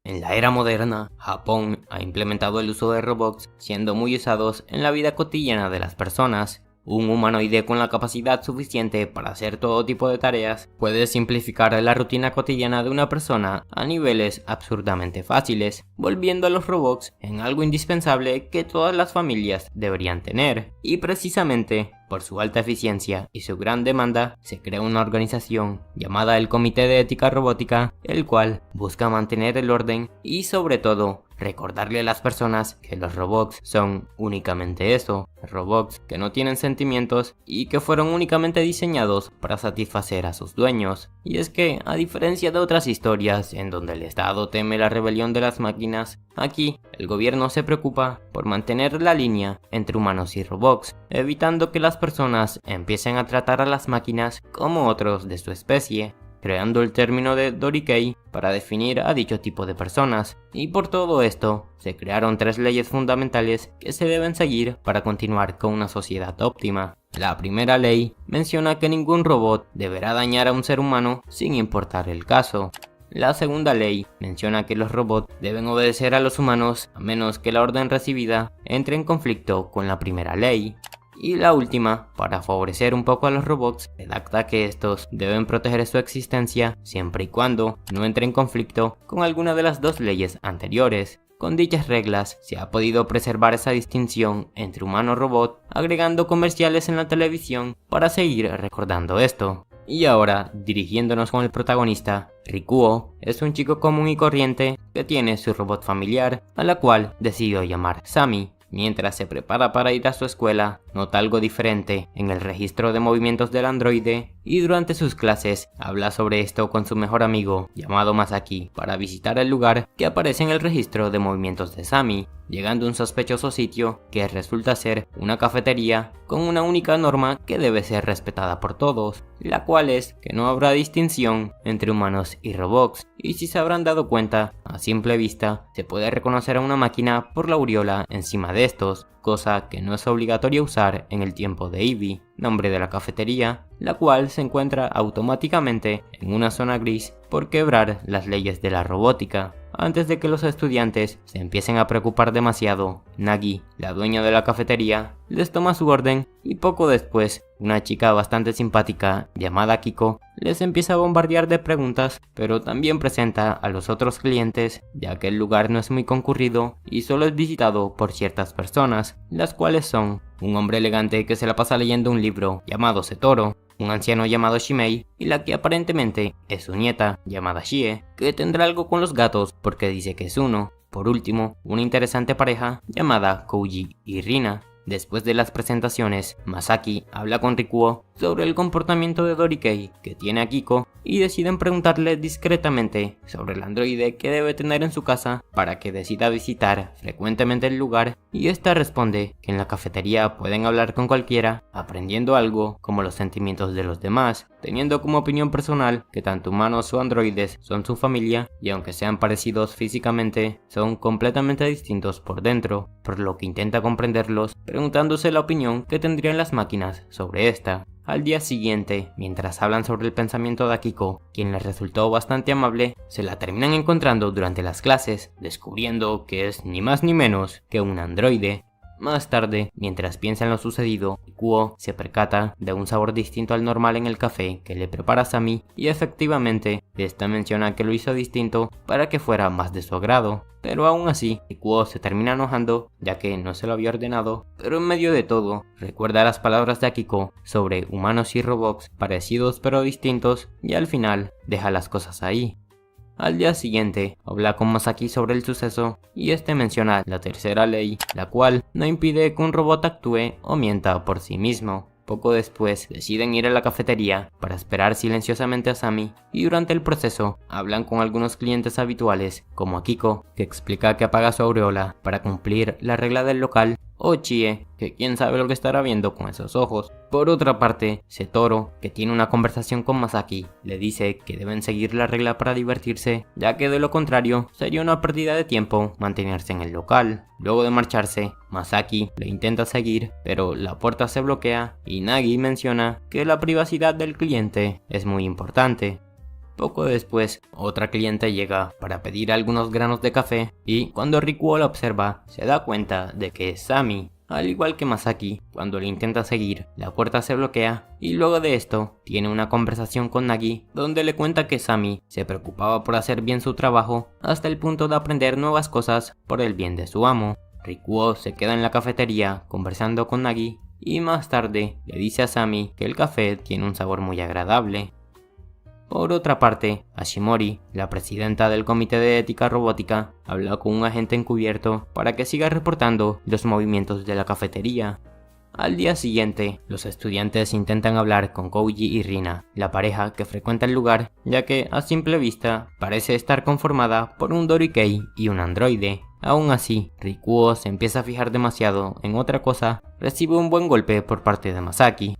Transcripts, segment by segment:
En la era moderna, Japón ha implementado el uso de robots siendo muy usados en la vida cotidiana de las personas. Un humanoide con la capacidad suficiente para hacer todo tipo de tareas puede simplificar la rutina cotidiana de una persona a niveles absurdamente fáciles, volviendo a los robots en algo indispensable que todas las familias deberían tener. Y precisamente por su alta eficiencia y su gran demanda, se crea una organización llamada el Comité de Ética Robótica, el cual busca mantener el orden y sobre todo recordarle a las personas que los robots son únicamente eso, robots que no tienen sentimientos y que fueron únicamente diseñados para satisfacer a sus dueños. Y es que, a diferencia de otras historias en donde el Estado teme la rebelión de las máquinas, aquí el gobierno se preocupa por mantener la línea entre humanos y robots, evitando que las personas empiecen a tratar a las máquinas como otros de su especie, creando el término de Dorikei para definir a dicho tipo de personas. Y por todo esto, se crearon 3 leyes fundamentales que se deben seguir para continuar con una sociedad óptima. La primera ley menciona que ningún robot deberá dañar a un ser humano sin importar el caso. La segunda ley menciona que los robots deben obedecer a los humanos a menos que la orden recibida entre en conflicto con la primera ley. Y la última, para favorecer un poco a los robots, redacta que estos deben proteger su existencia siempre y cuando no entre en conflicto con alguna de las 2 leyes anteriores. Con dichas reglas se ha podido preservar esa distinción entre humano-robot, agregando comerciales en la televisión para seguir recordando esto. Y ahora, dirigiéndonos con el protagonista, Rikuo es un chico común y corriente que tiene su robot familiar, a la cual decidió llamar Sami. Mientras se prepara para ir a su escuela, nota algo diferente en el registro de movimientos del androide y durante sus clases habla sobre esto con su mejor amigo llamado Masaki para visitar el lugar que aparece en el registro de movimientos de Sami, llegando a un sospechoso sitio que resulta ser una cafetería con una única norma que debe ser respetada por todos, la cual es que no habrá distinción entre humanos y robots, y si se habrán dado cuenta, a simple vista se puede reconocer a una máquina por la aureola encima de estos, cosa que no es obligatorio usar en el tiempo de Eevee, nombre de la cafetería, la cual se encuentra automáticamente en una zona gris por quebrar las leyes de la robótica. Antes de que los estudiantes se empiecen a preocupar demasiado, Nagi, la dueña de la cafetería, les toma su orden y poco después, una chica bastante simpática llamada Kiko les empieza a bombardear de preguntas, pero también presenta a los otros clientes, ya que el lugar no es muy concurrido y solo es visitado por ciertas personas, las cuales son un hombre elegante que se la pasa leyendo un libro llamado Setoro, un anciano llamado Shimei y la que aparentemente es su nieta llamada Shie, que tendrá algo con los gatos porque dice que es uno. Por último, una interesante pareja llamada Kouji y Rina. Después de las presentaciones, Masaki habla con Rikuo sobre el comportamiento de Dorikei que tiene a Kiko y deciden preguntarle discretamente sobre el androide que debe tener en su casa para que decida visitar frecuentemente el lugar, y esta responde que en la cafetería pueden hablar con cualquiera, aprendiendo algo como los sentimientos de los demás, teniendo como opinión personal que tanto humanos o androides son su familia y aunque sean parecidos físicamente, son completamente distintos por dentro, por lo que intenta comprenderlos preguntándose la opinión que tendrían las máquinas sobre esta. Al día siguiente, mientras hablan sobre el pensamiento de Akiko, quien les resultó bastante amable, se la terminan encontrando durante las clases, descubriendo que es ni más ni menos que un androide. Más tarde, mientras piensa en lo sucedido, Rikuo se percata de un sabor distinto al normal en el café que le prepara Sami y efectivamente, esta menciona que lo hizo distinto para que fuera más de su agrado. Pero aún así, Rikuo se termina enojando ya que no se lo había ordenado, pero en medio de todo, recuerda las palabras de Akiko sobre humanos y robots parecidos pero distintos y al final deja las cosas ahí. Al día siguiente, habla con Masaki sobre el suceso y este menciona la tercera ley, la cual no impide que un robot actúe o mienta por sí mismo. Poco después, deciden ir a la cafetería para esperar silenciosamente a Sami y durante el proceso hablan con algunos clientes habituales como Akiko, que explica que apaga su aureola para cumplir la regla del local, o Chie, que quién sabe lo que estará viendo con esos ojos. Por otra parte, Setoro, que tiene una conversación con Masaki, le dice que deben seguir la regla para divertirse, ya que de lo contrario sería una pérdida de tiempo mantenerse en el local. Luego de marcharse, Masaki le intenta seguir, pero la puerta se bloquea y Nagi menciona que la privacidad del cliente es muy importante. Poco después, otra cliente llega para pedir algunos granos de café y cuando Rikuo la observa, se da cuenta de que es Sami. Al igual que Masaki, cuando le intenta seguir, la puerta se bloquea y luego de esto, tiene una conversación con Nagi donde le cuenta que Sami se preocupaba por hacer bien su trabajo hasta el punto de aprender nuevas cosas por el bien de su amo. Rikuo se queda en la cafetería conversando con Nagi y más tarde le dice a Sami que el café tiene un sabor muy agradable. Por otra parte, Hashimori, la presidenta del Comité de Ética Robótica, habla con un agente encubierto para que siga reportando los movimientos de la cafetería. Al día siguiente, los estudiantes intentan hablar con Kouji y Rina, la pareja que frecuenta el lugar, ya que a simple vista parece estar conformada por un Dorikei y un androide. Aún así, Rikuo se empieza a fijar demasiado en otra cosa, recibe un buen golpe por parte de Masaki.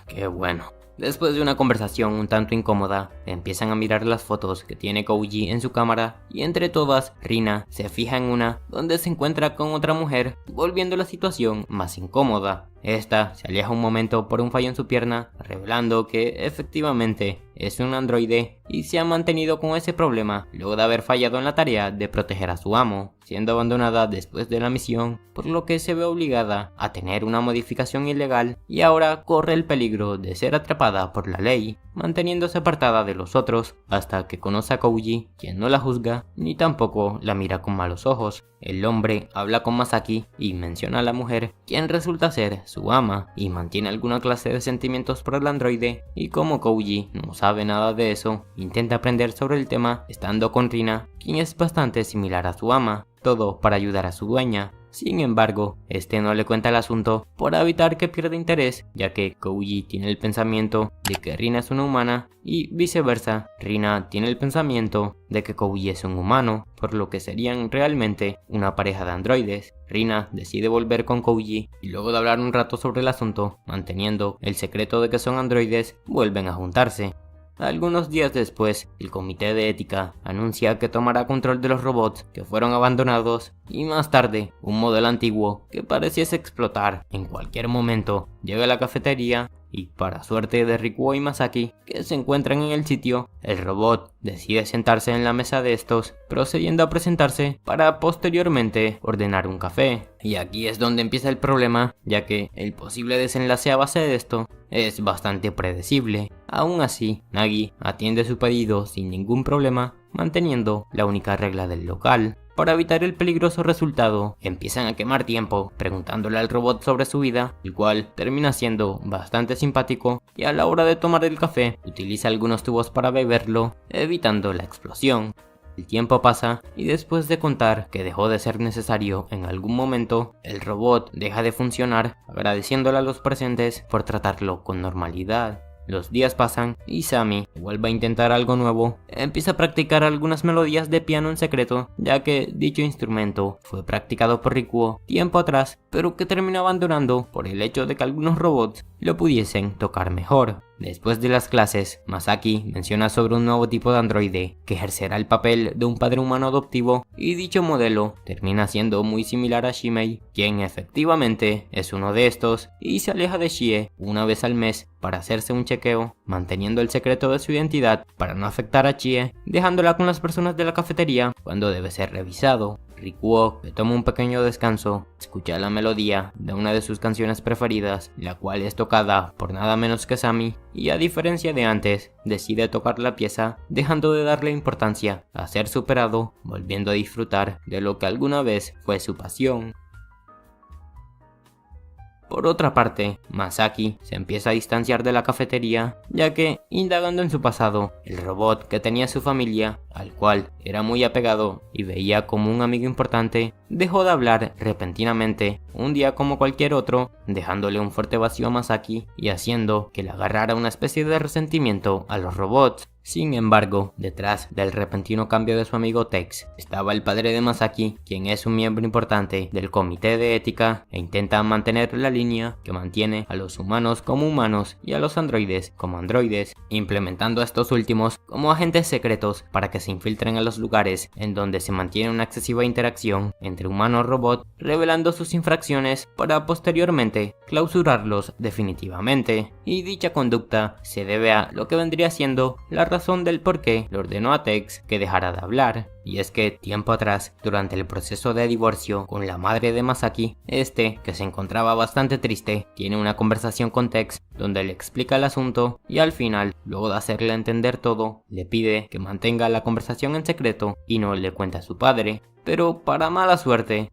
Qué bueno. Después de una conversación un tanto incómoda, empiezan a mirar las fotos que tiene Kouji en su cámara y entre todas, Rina se fija en una donde se encuentra con otra mujer, volviendo la situación más incómoda. Esta se aleja un momento por un fallo en su pierna, revelando que efectivamente es un androide y se ha mantenido con ese problema luego de haber fallado en la tarea de proteger a su amo, siendo abandonada después de la misión, por lo que se ve obligada a tener una modificación ilegal y ahora corre el peligro de ser atrapada por la ley, manteniéndose apartada de los otros hasta que conoce a Kouji, quien no la juzga ni tampoco la mira con malos ojos. El hombre habla con Masaki y menciona a la mujer, quien resulta ser su ama y mantiene alguna clase de sentimientos por el androide, y como Kouji no sabe nada de eso, intenta aprender sobre el tema estando con Rina, quien es bastante similar a su ama, todo para ayudar a su dueña. Sin embargo, este no le cuenta el asunto por evitar que pierda interés, ya que Kouji tiene el pensamiento de que Rina es una humana y viceversa, Rina tiene el pensamiento de que Kouji es un humano, por lo que serían realmente una pareja de androides. Rina decide volver con Kouji y luego de hablar un rato sobre el asunto, manteniendo el secreto de que son androides, vuelven a juntarse. Algunos días después, el Comité de Ética anuncia que tomará control de los robots que fueron abandonados y más tarde, un modelo antiguo que pareciese explotar en cualquier momento llega a la cafetería y para suerte de Rikuo y Masaki, que se encuentran en el sitio, el robot decide sentarse en la mesa de estos, procediendo a presentarse para posteriormente ordenar un café. Y aquí es donde empieza el problema, ya que el posible desenlace a base de esto es bastante predecible. Aún así, Nagi atiende su pedido sin ningún problema, manteniendo la única regla del local. Para evitar el peligroso resultado, empiezan a quemar tiempo preguntándole al robot sobre su vida, el cual termina siendo bastante simpático y a la hora de tomar el café utiliza algunos tubos para beberlo, evitando la explosión. El tiempo pasa y después de contar que dejó de ser necesario en algún momento, el robot deja de funcionar, agradeciéndole a los presentes por tratarlo con normalidad. Los días pasan y Sami vuelve a intentar algo nuevo, empieza a practicar algunas melodías de piano en secreto, ya que dicho instrumento fue practicado por Rikuo tiempo atrás, pero que terminó abandonando por el hecho de que algunos robots lo pudiesen tocar mejor. Después de las clases, Masaki menciona sobre un nuevo tipo de androide que ejercerá el papel de un padre humano adoptivo y dicho modelo termina siendo muy similar a Shimei, quien efectivamente es uno de estos y se aleja de Shie una vez al mes para hacerse un chequeo, manteniendo el secreto de su identidad para no afectar a Chie, dejándola con las personas de la cafetería cuando debe ser revisado. Rikuo, que toma un pequeño descanso, escucha la melodía de una de sus canciones preferidas, la cual es tocada por nada menos que Sami, y a diferencia de antes, decide tocar la pieza, dejando de darle importancia a ser superado, volviendo a disfrutar de lo que alguna vez fue su pasión. Por otra parte, Masaki se empieza a distanciar de la cafetería, ya que, indagando en su pasado, el robot que tenía su familia, al cual era muy apegado y veía como un amigo importante, dejó de hablar repentinamente, un día como cualquier otro, dejándole un fuerte vacío a Masaki y haciendo que le agarrara una especie de resentimiento a los robots. Sin embargo, detrás del repentino cambio de su amigo Tex, estaba el padre de Masaki, quien es un miembro importante del comité de ética e intenta mantener la línea que mantiene a los humanos como humanos y a los androides como androides, implementando a estos últimos como agentes secretos para que se infiltren a los lugares en donde se mantiene una excesiva interacción entre humano-robot, revelando sus infracciones para posteriormente clausurarlos definitivamente. Y dicha conducta se debe a lo que vendría siendo la razón del por qué le ordenó a Tex que dejara de hablar. Y es que tiempo atrás, durante el proceso de divorcio con la madre de Masaki, que se encontraba bastante triste, tiene una conversación con Tex donde le explica el asunto y al final, luego de hacerle entender todo, le pide que mantenga la conversación en secreto y no le cuente a su padre. Pero para mala suerte,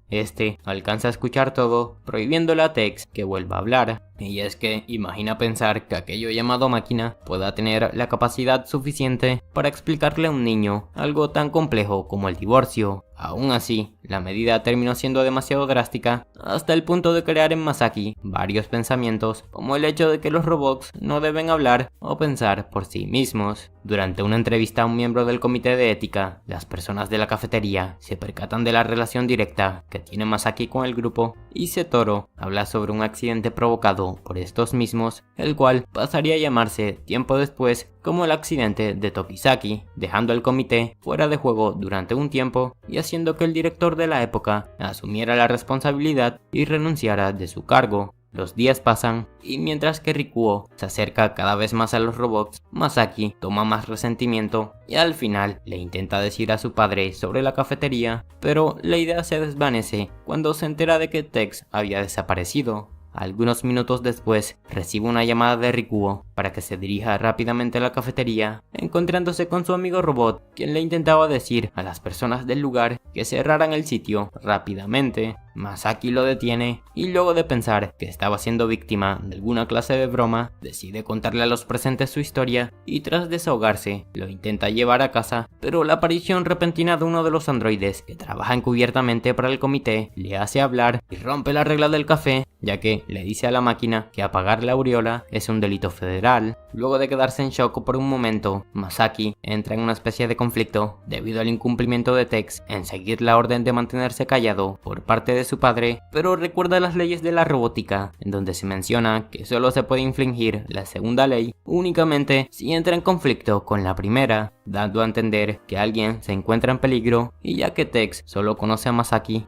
alcanza a escuchar todo, prohibiéndole a Tex que vuelva a hablar. Y es que imagina pensar que aquello llamado máquina pueda tener la capacidad suficiente para explicarle a un niño algo tan complejo como el divorcio. Aún así, la medida terminó siendo demasiado drástica hasta el punto de crear en Masaki varios pensamientos, como el hecho de que los robots no deben hablar o pensar por sí mismos. Durante una entrevista a un miembro del comité de ética, las personas de la cafetería se percatan de la relación directa que tiene Masaki con el grupo y Setoro habla sobre un accidente provocado por estos mismos, el cual pasaría a llamarse tiempo después como el accidente de Tokisaki, dejando al comité fuera de juego durante un tiempo y haciendo que el director de la época asumiera la responsabilidad y renunciara de su cargo. Los días pasan y mientras que Rikuo se acerca cada vez más a los robots, Masaki toma más resentimiento y al final le intenta decir a su padre sobre la cafetería, pero la idea se desvanece cuando se entera de que Tex había desaparecido. Algunos minutos después, recibe una llamada de Rikuo para que se dirija rápidamente a la cafetería, encontrándose con su amigo robot, quien le intentaba decir a las personas del lugar que cerraran el sitio rápidamente. Masaki lo detiene y luego de pensar que estaba siendo víctima de alguna clase de broma, decide contarle a los presentes su historia y tras desahogarse, lo intenta llevar a casa, pero la aparición repentina de uno de los androides que trabaja encubiertamente para el comité le hace hablar y rompe la regla del café, ya que le dice a la máquina que apagar la aureola es un delito federal. Luego de quedarse en shock por un momento, Masaki entra en una especie de conflicto debido al incumplimiento de Tex en seguir la orden de mantenerse callado por parte de su padre, pero recuerda las leyes de la robótica, en donde se menciona que solo se puede infringir la segunda ley únicamente si entra en conflicto con la primera, dando a entender que alguien se encuentra en peligro, y ya que Tex solo conoce a Masaki,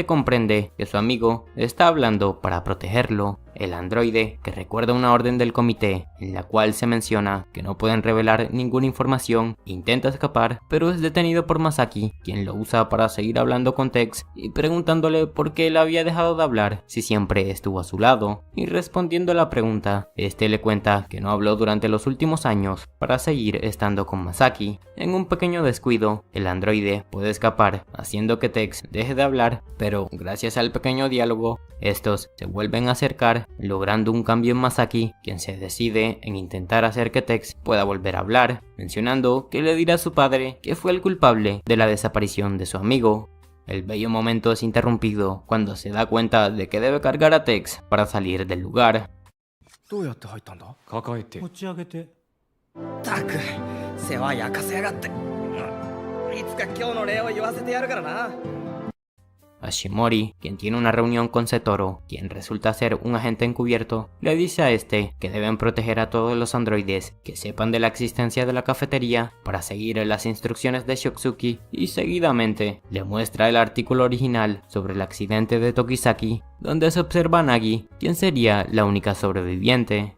comprende que su amigo está hablando para protegerlo. El androide, que recuerda una orden del comité en la cual se menciona que no pueden revelar ninguna información, intenta escapar, pero es detenido por Masaki, quien lo usa para seguir hablando con Tex y preguntándole por qué él había dejado de hablar si siempre estuvo a su lado. Y respondiendo a la pregunta, le cuenta que no habló durante los últimos años para seguir estando con Masaki. En un pequeño descuido, el androide puede escapar, haciendo que Tex deje de hablar, pero gracias al pequeño diálogo, estos se vuelven a acercar, logrando un cambio en Masaki, quien se decide en intentar hacer que Tex pueda volver a hablar, mencionando que le dirá a su padre que fue el culpable de la desaparición de su amigo. El bello momento es interrumpido cuando se da cuenta de que debe cargar a Tex para salir del lugar. Hashimori, quien tiene una reunión con Setoro, quien resulta ser un agente encubierto, le dice a que deben proteger a todos los androides que sepan de la existencia de la cafetería para seguir las instrucciones de Shotsuki, y seguidamente le muestra el artículo original sobre el accidente de Tokisaki, donde se observa a Nagi, quien sería la única sobreviviente.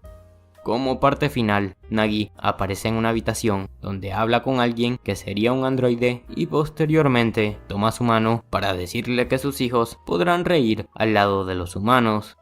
Como parte final, Nagi aparece en una habitación donde habla con alguien que sería un androide y posteriormente toma su mano para decirle que sus hijos podrán reír al lado de los humanos.